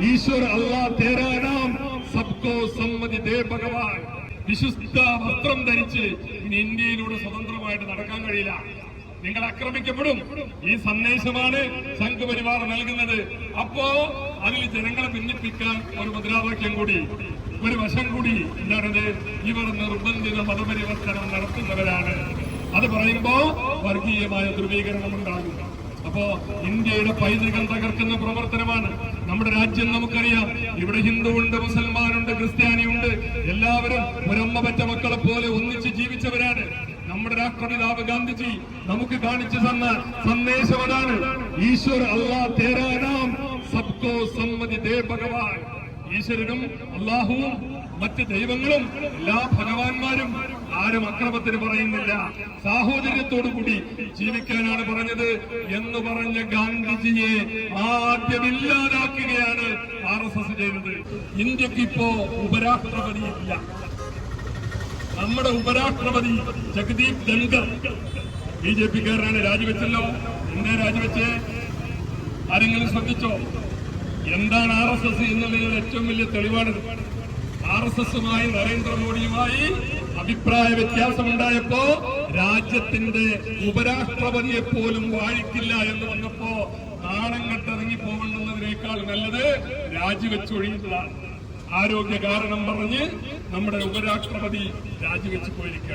ഈശ്വർ അല്ലാ തേരാ നാം സബ്കോ സമ്മതി ദേ ഭഗവാൻ. വിശുദ്ധ വസ്ത്രം ധരിച്ച് ഇനി ഇന്ത്യയിലൂടെ സ്വതന്ത്രമായിട്ട് നടക്കാൻ കഴിയില്ല. നിങ്ങൾ ആക്രമിക്കപ്പെടും. ഈ സന്ദേശമാണ് സംഘപരിവാർ നൽകുന്നത്. അപ്പോ അതിൽ ജനങ്ങളെ ഭിന്നിപ്പിക്കാൻ ഒരു മുദ്രാവാക്യം കൂടി, ഒരു വശം കൂടി എന്താണത്? ഇവർ നിർബന്ധിത മതപരിവർത്തനം നടത്തുന്നവരാണ്. അത് പറയുമ്പോ വർഗീയമായ ധ്രുവീകരണം ഉണ്ടാകും. അപ്പോ ഇന്ത്യയുടെ പൈതൃകം തകർക്കുന്ന പ്രവർത്തനമാണ്. നമ്മുടെ രാജ്യം നമുക്കറിയാം. ഇവിടെ ഹിന്ദുവുണ്ട്, മുസൽമാനുണ്ട്, ക്രിസ്ത്യാനിയുണ്ട്. എല്ലാവരും ഒരമ്മ പറ്റ മക്കളെ പോലെ ഒന്നിച്ച് ജീവിച്ചവരാണ്. നമ്മുടെ രാഷ്ട്രപിതാവ് ഗാന്ധിജി നമുക്ക് കാണിച്ചു തന്ന സന്ദേശം അതാണ്. ഈശ്വർ അല്ലാ തേരാ നാം സബ്കോ സമ്മതി ദേ ഭഗവാൻ. ഈശ്വരനും അള്ളാഹുവും മറ്റ് ദൈവങ്ങളും എല്ലാ ഭഗവാന്മാരും ആരും അക്രമത്തിന് പറയുന്നില്ല, സാഹോദര്യത്തോടുകൂടി ജീവിക്കാനാണ് പറഞ്ഞത് എന്ന് പറഞ്ഞ ഗാന്ധിജിയെ ആദ്യമില്ലാതാക്കുകയാണ് RSS ചെയ്തത്. ഇന്ത്യക്ക് ഇപ്പോ ഉപരാഷ്ട്രപതി ഇല്ല. നമ്മുടെ ഉപരാഷ്ട്രപതി ജഗദീപ് ധൻഖർ BJP-കാരനാണ്, രാജിവെച്ചല്ലോ. എന്താ രാജിവെച്ച്? ആരെങ്കിലും ശ്രദ്ധിച്ചോ? എന്താണ് RSS എന്നുള്ളതിന് ഏറ്റവും വലിയ തെളിവാണിത്. RSSുമായി നരേന്ദ്രമോദിയുമായി അഭിപ്രായ വ്യത്യാസമുണ്ടായപ്പോ രാജ്യത്തിന്റെ ഉപരാഷ്ട്രപതിയെ പോലും വാഴിക്കില്ല എന്ന് വന്നപ്പോ നാണം കെട്ടിറങ്ങി പോകേണ്ടുന്നതിനേക്കാൾ നല്ലത് രാജിവെച്ചൊഴിയുന്നതാണ്. ആരോഗ്യ കാരണം പറഞ്ഞ് നമ്മുടെ ഉപരാഷ്ട്രപതി രാജിവെച്ച് പോയിരിക്കുക.